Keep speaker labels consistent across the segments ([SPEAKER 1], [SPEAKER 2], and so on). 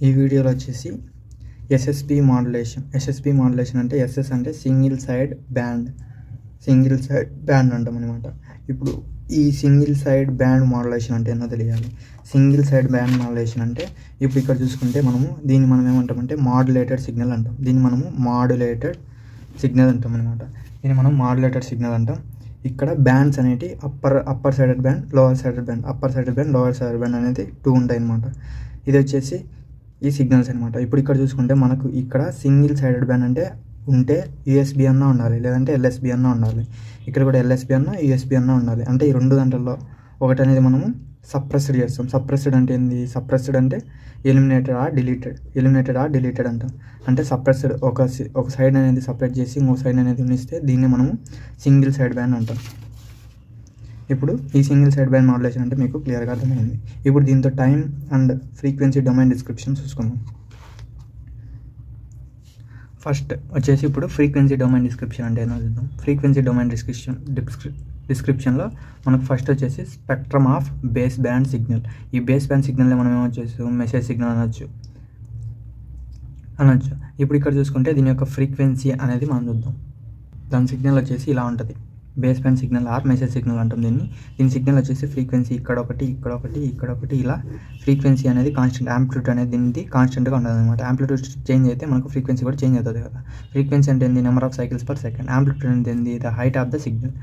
[SPEAKER 1] ఈ వీడియోలో వచ్చేసి ఎస్ఎస్బి మాడ్యులేషన్ అంటే ఎస్ఎస్ అంటే సింగిల్ సైడ్ బ్యాండ్ అంటాం అనమాట. ఇప్పుడు ఈ సింగిల్ సైడ్ బ్యాండ్ మాడ్యులేషన్ అంటే ఏందో తెలియాలి. సింగిల్ సైడ్ బ్యాండ్ మాడ్యులేషన్ అంటే ఇప్పుడు ఇక్కడ చూసుకుంటే దీన్ని మనం ఏమంటామంటే మాడ్యులేటెడ్ సిగ్నల్ అంటాం. దీన్ని మనము మాడ్యులేటెడ్ సిగ్నల్ అంటాం అనమాట. దీన్ని మనం మాడ్యులేటెడ్ సిగ్నల్ అంటాం. ఇక్కడ బ్యాండ్స్ అనేవి upper sided band, lower sided band, upper sided band, lower sided band అనేది 2 ఉంటాయి అనమాట. ఇది వచ్చేసి ఈ సిగ్నల్స్ అనమాట. ఇప్పుడు ఇక్కడ చూసుకుంటే మనకు ఇక్కడ సింగిల్ సైడెడ్ బ్యాండ్ అంటే ఉంటే యూఎస్బి అన్నా ఉండాలి, లేదంటే ఎల్ఎస్బి అన్నా ఉండాలి. ఇక్కడ కూడా ఎల్ఎస్బి అన్నా యూఎస్బి అన్నా ఉండాలి. అంటే ఈ 2 గంటల్లో ఒకటి అనేది మనము సప్రెస్డ్ చేస్తాం. సప్రెస్డ్ అంటే ఏంది? సప్రెస్డ్ అంటే ఎలిమినేటెడ్ ఆర్ డిలీటెడ్ అంటాం. అంటే సప్రెస్డ్ ఒక సైడ్ అనేది సపరేట్ చేసి ఇంకో సైడ్ అనేది uniస్తే దీన్ని మనము సింగిల్ సైడ్ బ్యాండ్ అంటాం. ఇప్పుడు ఈ సింగిల్ సైడ్ బ్యాండ్ మాడ్యులేషన్ అంటే మీకు క్లియర్గా అర్థమైంది. ఇప్పుడు దీంతో time and frequency domain description చూసుకుందాం. ఫస్ట్ వచ్చేసి ఇప్పుడు ఫ్రీక్వెన్సీ డొమైన్ డిస్క్రిప్షన్ అంటే ఏదో చూద్దాం. ఫ్రీక్వెన్సీ డొమైన్ డిస్క్రిప్షన్లో మనకు ఫస్ట్ వచ్చేసి spectrum of base band signal. ఈ బేస్ బ్యాండ్ సిగ్నల్లో మనం ఏమొచ్చేసి మెసేజ్ సిగ్నల్ అనొచ్చు. ఇప్పుడు ఇక్కడ చూసుకుంటే దీని యొక్క ఫ్రీక్వెన్సీ అనేది మనం చూద్దాం. దాని సిగ్నల్ వచ్చేసి ఇలా ఉంటుంది. Base band signal or message signal అంటాం దీన్ని. దీని సిగ్నల్ వచ్చేసి ఫ్రీక్వెన్సీ ఇక్కడ ఒకటి ఇలా ఫ్రీక్వెన్సీ అనేది కాన్స్టెంట్, యాంప్లిట్యూడ్ అనేది దీనికి కాన్స్టెంట్గా ఉంటుంది అనమాట. యాంప్లిట్యూడ్ చేంజ్ అయితే మనకు ఫ్రీక్వెన్సీ కూడా చేంజ్ అవుతుంది కదా. ఫ్రీక్వెన్సీ అంటే ఏంది? Number of cycles per second. Amplitude అంటే ఏంది? The height of the signal,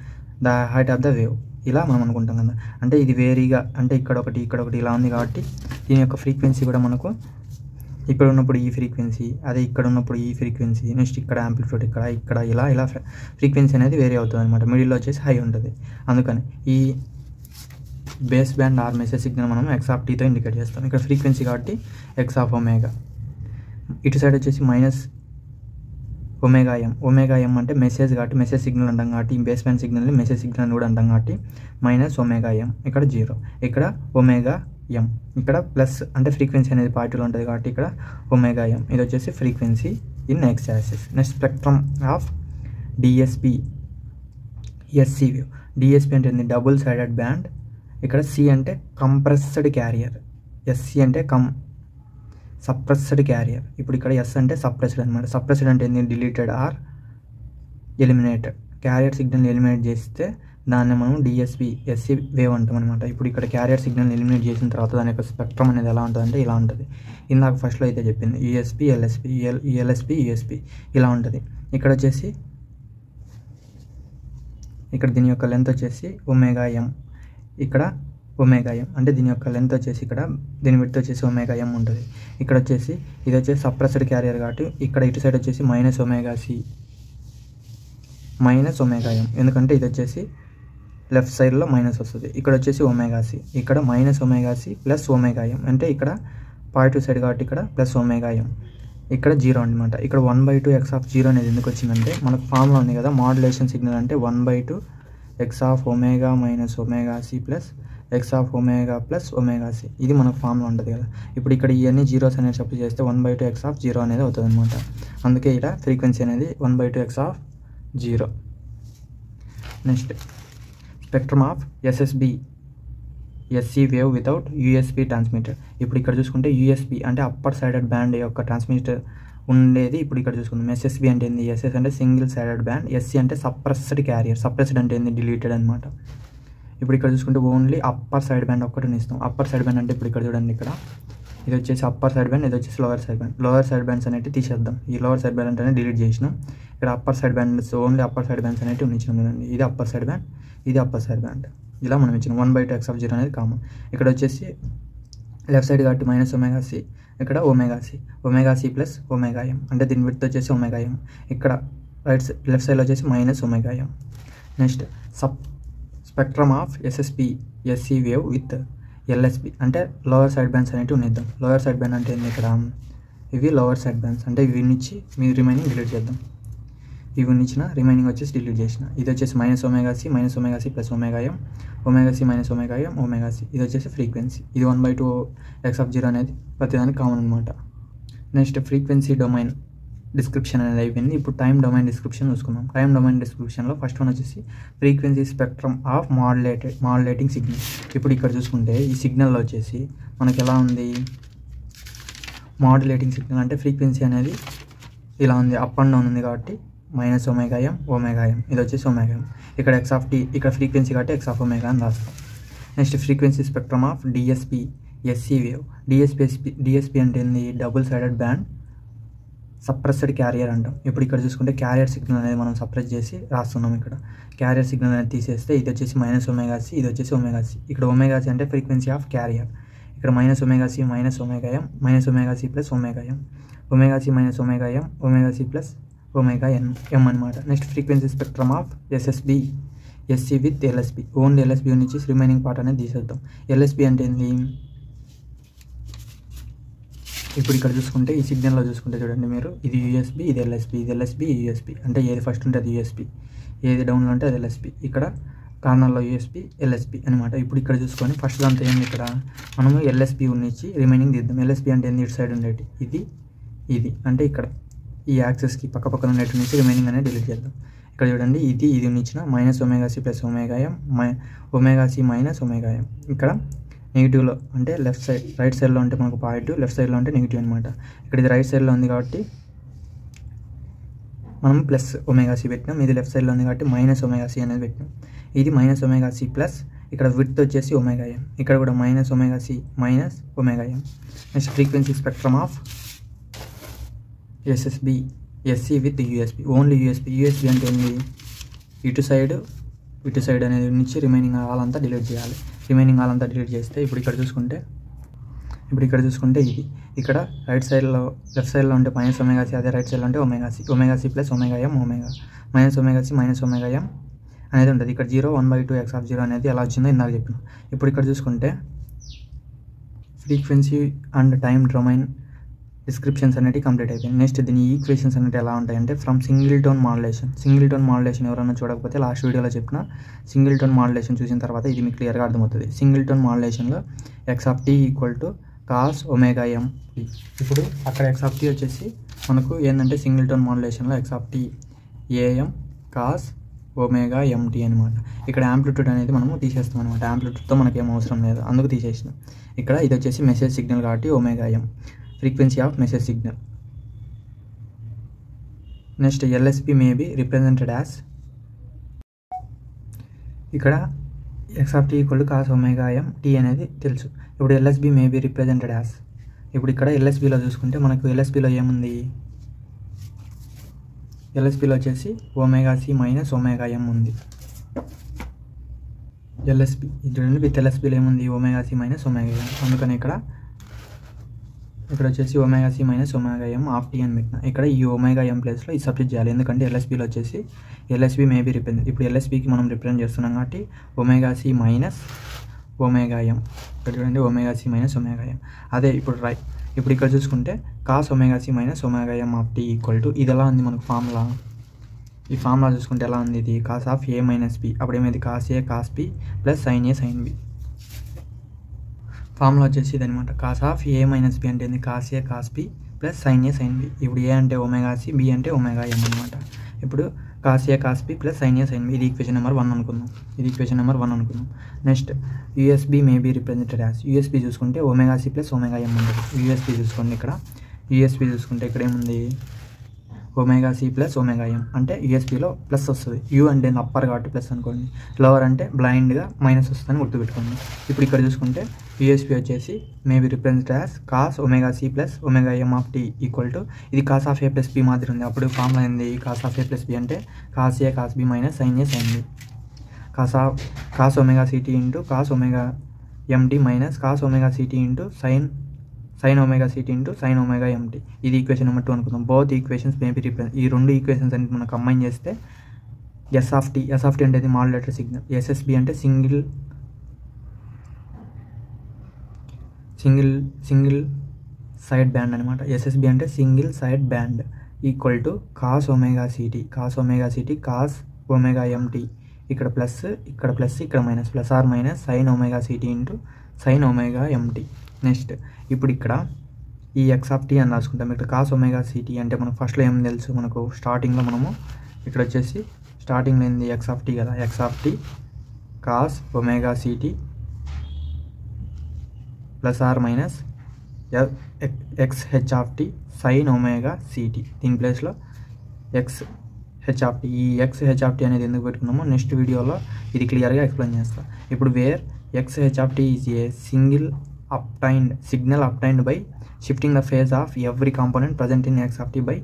[SPEAKER 1] the height of the wave. ఇలా మనం అనుకుంటాం కదా. అంటే ఇది వేరీగా అంటే ఇక్కడ ఒకటి ఇలా ఉంది కాబట్టి దీని యొక్క ఫ్రీక్వెన్సీ కూడా మనకు ఇక్కడ ఉన్నప్పుడు ఈ ఫ్రీక్వెన్సీ, అదే ఇక్కడ ఉన్నప్పుడు ఈ ఫ్రీక్వెన్సీ, నెక్స్ట్ ఇక్కడ యాంప్లిట్యూడ్ ఇక్కడ ఇలా ఫ్రీక్వెన్సీ అనేది వేరీ అవుతుంది అనమాట. మిడిల్లో వచ్చేసి హై ఉంటుంది. అందుకని ఈ base band or message signal మనం ఎక్స్ ఆఫ్ టీతో ఇండికేట్ చేస్తాం. ఇక్కడ ఫ్రీక్వెన్సీ కాబట్టి ఎక్స్ ఆఫ్ ఒమేగా. ఇటు సైడ్ వచ్చేసి మైనస్ ఒమేగా ఎం అంటే మెసేజ్ కాబట్టి మెసేజ్ సిగ్నల్ అంటాం కాబట్టి ఈ బేస్ బ్యాండ్ సిగ్నల్ని మెసేజ్ సిగ్నల్ కూడా అంటాం కాబట్టి మైనస్ ఒమేగా ఎం. ఇక్కడ 0, ఇక్కడ ఒమేగా ఎం. ఇక్కడ ప్లస్ అంటే ఫ్రీక్వెన్సీ అనేది పాజిటివ్లో ఉంటుంది కాబట్టి ఇక్కడ ఒమేగా ఎం. ఇది వచ్చేసి frequency in X axis. Next spectrum of DSB SC wave. DSB అంటే ఏంది? Double sided band. ఇక్కడ సి అంటే కంప్రెస్డ్ క్యారియర్, ఎస్సి అంటే సప్రెస్డ్ క్యారియర్. ఇప్పుడు ఇక్కడ ఎస్ అంటే సప్రెస్డ్ అనమాట. సప్రెస్డ్ అంటే ఏంది? Deleted or eliminated. Carrier signal eliminate చేస్తే దాన్ని మనం డిఎస్పి ఎస్సి వేవ్ అంటాం అనమాట. ఇప్పుడు ఇక్కడ క్యారియర్ సిగ్నల్ ఎలిమినేట్ చేసిన తర్వాత దాని యొక్క స్పెక్ట్రమ్ అనేది ఎలా ఉంటుంది అంటే ఇలా ఉంటుంది. ఇందాక ఫస్ట్లో అయితే చెప్పింది యూఎస్పి ఎల్ఎస్పి యూఎస్పి ఇలా ఉంటుంది. ఇక్కడ వచ్చేసి ఇక్కడ దీని యొక్క లెంత్ వచ్చేసి ఒమేగా ఎం. ఇక్కడ ఒమేగా ఎం అంటే దీని యొక్క లెంత్ వచ్చేసి ఇక్కడ దీని విడ్త్ వచ్చేసి ఒమేగా ఎం ఉంటుంది. ఇక్కడ వచ్చేసి ఇది వచ్చేసి సప్రెస్డ్ క్యారియర్ కాబట్టి ఇక్కడ ఇటు సైడ్ వచ్చేసి మైనస్ ఒమేగా ఎం. ఎందుకంటే ఇది వచ్చేసి లెఫ్ట్ సైడ్లో మైనస్ వస్తుంది. ఇక్కడ వచ్చేసి ఒమేగా సి. ఇక్కడ minus omega C plus omega M అంటే ఇక్కడ పాజిటివ్ సైడ్ కాబట్టి ఇక్కడ ప్లస్ ఒమేగా ఎం. ఇక్కడ 0 అనమాట. ఇక్కడ 1/2 ఎక్స్ ఆఫ్ 0 అనేది ఎందుకు వచ్చిందంటే మనకు ఫార్ములా ఉంది కదా, మాడ్యులేషన్ సిగ్నల్ అంటే 1/2 X of omega minus omega C plus X of omega plus omega C. ఇది మనకు ఫార్ములా ఉంటుంది కదా. ఇప్పుడు ఇక్కడ ఇవన్నీ జీరోస్ అనేది సప్లై చేస్తే 1/2 ఎక్స్ ఆఫ్ 0 అనేది అవుతుంది అనమాట. అందుకే ఇక్కడ ఫ్రీక్వెన్సీ అనేది 1/2 X of 0. Next spectrum of SC wave without USB transmitter. ఇప్పుడు ఇక్కడ చూసుకుంటే యూఎస్బి అంటే అప్పర్ సైడెడ్ బ్యాండ్ యొక్క ట్రాన్స్మిటర్ ఉండేది. ఇప్పుడు ఇక్కడ చూసుకుందాం. ఎస్ఎస్బి అంటే ఏంది? ఎస్ఎస్ అంటే సింగిల్ సైడెడ్ బ్యాండ్, ఎస్సి అంటే సప్రెస్డ్ క్యారియర్. సప్రెస్డ్ అంటే ఏంది? డిలీటెడ్ అనమాట. ఇప్పుడు ఇక్కడ చూసుకుంటే ఓన్లీ అప్పర్ సైడ్ బ్యాండ్ ఒక్కటి ఇస్తాం. అప్పర్ సైడ్ బ్యాండ్ అంటే ఇప్పుడు ఇక్కడ చూడండి, ఇక్కడ ఇది వచ్చేసి అప్పర్ సైడ్ బ్యాండ్, ఇది వచ్చేసి lower side band. Lower side bands అనేవి తీసేద్దాం. ఈ లోవర్ సైడ్ బ్యాండ్ అంటే డిలీట్ చేసినాం. ఇక్కడ upper side bands only upper side bands అనేవి ఉంచినాం. ఇది అప్పర్ సైడ్ బ్యాండ్, ఇది అప్పర్ సైడ్ బ్యాండ్. ఇలా మనం ఇచ్చిన 1/2 ఎక్స్ ఆఫ్ 0 అనేది కామన్. ఇక్కడ వచ్చేసి లెఫ్ట్ సైడ్ కాబట్టి మైనస్ ఒమేగా సి, ఇక్కడ omega C plus omega M అంటే దీని విడ్త్ వచ్చేసి ఒమేగా ఎం. ఇక్కడ లెఫ్ట్ సైడ్లో వచ్చేసి minus omega M. Next spectrum of SC wave with LSB అంటే లోవర్ సైడ్ బ్యాండ్స్ అనేవి ఉన్నిద్దాం. లోవర్ సైడ్ బ్యాండ్ అంటే ఏంది? ఇక్కడ ఇవి లోవర్ సైడ్ బ్యాండ్స్ అంటే ఇవి నుంచి మీ రిమైనింగ్ డిలీట్ చేద్దాం. ఇవి ఇచ్చిన రిమైనింగ్ వచ్చేసి డిలీట్ చేసిన. ఇది వచ్చేసి minus omega C plus omega M, omega C minus omega M, omega C. ఇది వచ్చేసి ఫ్రీక్వెన్సీ. ఇది 1/2 ఎక్స్ ఆఫ్ 0 అనేది ప్రతిదానికి కామన్ అనమాట. నెక్స్ట్ ఫ్రీక్వెన్సీ డొమైన్ డిస్క్రిప్షన్ అనేది అయిపోయింది. ఇప్పుడు టైం డొమైన్ డిస్క్రిప్షన్ చూసుకుందాం. టైం డొమైన్ డిస్క్రిప్షన్లో ఫస్ట్ వన్ వచ్చేసి frequency spectrum of modulating signal. ఇప్పుడు ఇక్కడ చూసుకుంటే ఈ సిగ్నల్లో వచ్చేసి మనకి ఎలా ఉంది? మాడ్యులేటింగ్ సిగ్నల్ అంటే ఫ్రీక్వెన్సీ అనేది ఇలా ఉంది, అప్ అండ్ డౌన్ ఉంది కాబట్టి -ωm ఇది వచ్చేసి ωm. ఇక్కడ x(t) ఇక్కడ ఫ్రీక్వెన్సీ కాబట్టి x(ω) అని రాస్తాం. Next frequency spectrum of DSP SC wave. DSB అంటే ఏంది? Double sided band suppressed carrier అంటాం. ఇప్పుడు ఇక్కడ చూసుకుంటే క్యారియర్ సిగ్నల్ అనేది మనం సప్రెస్ చేసి రాస్తున్నాం. ఇక్కడ క్యారియర్ సిగ్నల్ అనేది తీసేస్తే ఇది వచ్చేసి -ωc, ఇది వచ్చేసి ωc. ఇక్కడ ωc అంటే ఫ్రీక్వెన్సీ ఆఫ్ క్యారియర్. ఇక్కడ -ωc -ωm -ωc plus ωm, ωc -ωm ωc plus ωm అనమాట. Next frequency spectrum of SC with LSB. Only LSB నుంచి రిమైనింగ్ పార్ట్ అనేది తీసేద్దాం. ఎల్ఎస్బి అంటే ఏంది? ఇప్పుడు ఇక్కడ చూసుకుంటే ఈ సిగ్నల్లో చూసుకుంటే చూడండి మీరు, ఇది యూఎస్బి, ఇది ఎల్ఎస్బి, ఇది ఎల్ఎస్బి, యూఎస్బి. అంటే ఏది ఫస్ట్ ఉంటే అది యూఎస్బి, ఏది డౌన్లో ఉంటే అది ఎల్ఎస్బి. ఇక్కడ కార్నర్లో యూఎస్బి, ఎల్ఎస్బి అనమాట. ఇప్పుడు ఇక్కడ చూసుకొని ఫస్ట్ దాంతో ఏంది? ఇక్కడ మనము ఎల్ఎస్బి నుంచి రిమైనింగ్ తీద్దాం. ఎల్ఎస్బి అంటే ఏంది? ఇటు సైడ్ ఉండేది ఇది అంటే ఇక్కడ ఈ యాక్సెస్కి పక్కన ఉండేటి నుంచి రిమైనింగ్ అనేది డిలీట్ చేద్దాం. ఇక్కడ చూడండి, ఇది ఇచ్చిన -ωc plus ωm, ωc -ωm. ఇక్కడ నెగిటివ్లో అంటే లెఫ్ట్ సైడ్, రైట్ సైడ్లో ఉంటే మనకు పాజిటివ్, లెఫ్ట్ సైడ్లో ఉంటే నెగిటివ్ అనమాట. ఇక్కడ ఇది రైట్ సైడ్లో ఉంది కాబట్టి మనం ప్లస్ ωc పెట్టినాం, ఇది లెఫ్ట్ సైడ్లో ఉంది కాబట్టి -ωc అనేది పెట్టినాం. ఇది -ωc ప్లస్ ఇక్కడ విడ్త్ వచ్చేసి ωm, ఇక్కడ కూడా -ωc -ωm. Next frequency spectrum of SC with USB. Only USB అంటే ఏంది? ఇటు సైడ్ అనేది నుంచి రిమైనింగ్ ఆల్ అంతా డిలీట్ చేయాలి. రిమైనింగ్ ఆల్ అంతా డిలీట్ చేస్తే ఇప్పుడు ఇక్కడ చూసుకుంటే ఇది ఇక్కడ రైట్ సైడ్లో, లెఫ్ట్ సైడ్లో ఉంటే -ωc, అదే రైట్ సైడ్లో ఉంటే ωc plus ωm -ωc -ωm అనేది ఉంటుంది. ఇక్కడ 0 1/2 x(0) అనేది ఎలా వచ్చిందో ఇందాక చెప్పిన. ఇప్పుడు ఇక్కడ చూసుకుంటే frequency and time domain descriptions అనేవి కంప్లీట్ అయిపోయింది. నెక్స్ట్ దీని ఈక్వేషన్స్ అనేవి ఎలా ఉంటాయంటే, ఫ్రమ్ సింగిల్ టోన్ మాడ్యులేషన్ ఎవరైనా చూడకపోతే లాస్ట్ వీడియోలో చెప్పిన సింగిల్ టోన్ మాడ్యులేషన్ చూసిన తర్వాత ఇది మీకు క్లియర్గా అర్థమవుతుంది. సింగిల్ టోన్ మాడ్యులేషన్లో x(t) = cos ωm. ఇప్పుడు అక్కడ x(t) వచ్చేసి మనకు ఏంటంటే సింగిల్ టోన్ మాడ్యులేషన్లో x(t) am cos ωmt అనమాట. ఇక్కడ యాంప్లిట్యూడ్ అనేది మనము తీసేస్తాం అనమాట. యాంప్లిట్యూడ్తో మనకేం అవసరం లేదు, అందుకు తీసేసినాం. ఇక్కడ ఇది వచ్చేసి మెసేజ్ సిగ్నల్ కాబట్టి ωm, frequency of message signal. Next LSB May be represented as, ఇక్కడ x(t) = cos ωmt అనేది తెలుసు. ఇప్పుడు LSB May be represented as, ఇప్పుడు ఇక్కడ ఎల్ఎస్బిలో చూసుకుంటే మనకు ఎల్ఎస్బిలో ఏముంది? ఎల్ఎస్బిలో వచ్చేసి ωc -ωm ఉంది. ఎల్ఎస్బి చూడండి, విత్ ఎల్ఎస్బిలో ఏముంది? ωc -ωm. అందుకని ఇక్కడ వచ్చేసి ωc -ωm ఆఫ్ టీ అని పెట్టిన. ఇక్కడ ఈ ωm ప్లేస్లో ఈ సబ్జెక్ట్ చేయాలి, ఎందుకంటే ఎల్ఎస్బిలో వచ్చేసి ఎల్ఎస్బి మే బి రిప్రజెంట్. ఇప్పుడు ఎల్ఎస్బికి మనం రిప్రజెంట్ చేస్తున్నాం కాబట్టి ωc -ωm. ఇక్కడ చూడండి ωc -ωm. అదే ఇప్పుడు ఇక్కడ చూసుకుంటే cos ωc -ωm of T = ఇది ఎలా ఉంది మనకు ఫార్ములా? ఈ ఫార్ములా చూసుకుంటే ఎలా ఉంది? ఇది cos ఆఫ్ a - b. అప్పుడు ఏమైంది? cos a cos b plus sin a sin b. Formula వచ్చేసి ఇది అనమాట. cos ఆఫ్ a - b అంటే ఏంది? cos a cos b plus sin a sin b. ఇప్పుడు a అంటే ωc, b అంటే ωm అనమాట. ఇప్పుడు cos a cos b plus sin a sin b, ఇది ఈక్వేషన్ నెంబర్ 1 అనుకుందాం. Next USB May be represented as, USB చూసుకుంటే ωc plus ωm ఉంటుంది. USB చూసుకోండి, ఇక్కడ ఏముంది? ωc ప్లస్ ωm అంటే యూఎస్బిలో ప్లస్ వస్తుంది. యూ అంటే అప్పర్ కాబట్టి ప్లస్ అనుకోండి, లోవర్ అంటే బ్లైండ్గా మైనస్ వస్తుందని గుర్తుపెట్టుకోండి. ఇప్పుడు ఇక్కడ చూసుకుంటే యూఎస్బి వచ్చేసి may be represented as cos ωc plus ωm of T = ఇది cos of a plus b మాదిరి ఉంది. అప్పుడు ఫార్ములా ఏంది? cos of a plus b అంటే cos a cos b minus sin a sin b. cos ωct into cos ωmt minus cos ωct into sin ωct into sin ωmt. ఇది equation number 2 అనుకుందాం. Both equations may be represent. ఈ రెండు equations అన్ని మనం combine చేస్తే yes of T అంటే ఇది modulator signal. SSB అంటే సింగిల్ సైడ్ బ్యాండ్ అనమాట. ఎస్ఎస్బి అంటే single side band = cos ωct cos ωmt. ఇక్కడ ప్లస్, ఇక్కడ minus, plus or minus sin ωct into sin ωmt. Next ఇప్పుడు ఇక్కడ ఈ x(t) అని రాసుకుంటాం. ఇక్కడ cos ωct అంటే మనకు ఫస్ట్లో ఏం తెలుసు? మనకు స్టార్టింగ్లో మనము ఇక్కడ వచ్చేసి స్టార్టింగ్లో ఏంది? x(t) కదా, x(t) cos ωct plus or minus X H of T sine omega C T, దీని ప్లేస్లో ఎక్స్ హెచ్ ఆఫ్ టీ. ఈ ఎక్స్ హెచ్ ఆఫ్ టీ అనేది ఎందుకు పెట్టుకున్నామో నెక్స్ట్ వీడియోలో ఇది క్లియర్గా ఎక్స్ప్లెయిన్ చేస్తాను. ఇప్పుడు where X H of T is a signal obtained by shifting the phase of every component present in X of T by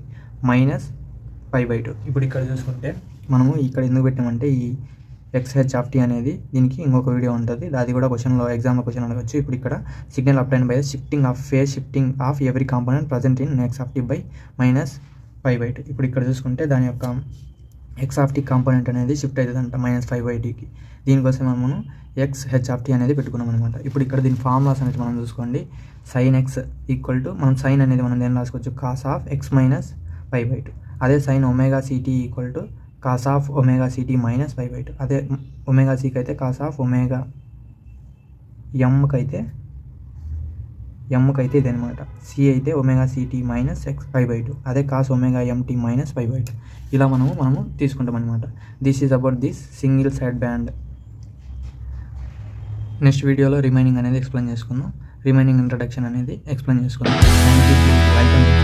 [SPEAKER 1] -π/2. ఇప్పుడు ఇక్కడ చూసుకుంటే మనము ఇక్కడ ఎందుకు పెట్టామంటే ఈ ఎక్స్ హెచ్ ఆఫ్ టీ అనేది దీనికి ఇంకొక వీడియో ఉంటుంది, అది కూడా ఎగ్జామ్లో క్వశ్చన్ అడగచ్చు. ఇప్పుడు ఇక్కడ signal obtained by shifting of every component present in X of T by -π/2. ఇప్పుడు ఇక్కడ చూసుకుంటే దాని యొక్క ఎక్స్ ఆఫ్ టీ కాంపోనెంట్ అనేది షిఫ్ట్ అవుతుందంట -π/2కి. దీనికోసం మనం ఎక్స్ హెచ్ ఆఫ్ టీ అనేది పెట్టుకున్నాం అనమాట. ఇప్పుడు ఇక్కడ దీని ఫార్ములాస్ అనేది మనం చూసుకోండి. సైన్ ఎక్స్ ఈక్వల్ టు మనం సైన్ అనేది మనం దేని రాసుకోవచ్చు, కాస్ ఆఫ్ ఎక్స్ -π/2. అదే sine omega C T equal to cos of omega C T -π/2. అదే ఒమేగా సికి అయితే కాస్ ఆఫ్ ఒమేగా ఎమ్కి అయితే ఇది అనమాట. సి అయితే ఒమేగా సిటీ -π/2. అదే కాస్ ఒమేగా ఎంటీ -π/2. ఇలా మనము తీసుకుంటాం అనమాట. This is about this single side band. Next వీడియోలో రిమైనింగ్ అనేది ఎక్స్ప్లెయిన్ చేసుకుందాం. రిమైనింగ్ ఇంట్రడక్షన్ అనేది ఎక్స్ప్లెయిన్ చేసుకుందాం. Thank you.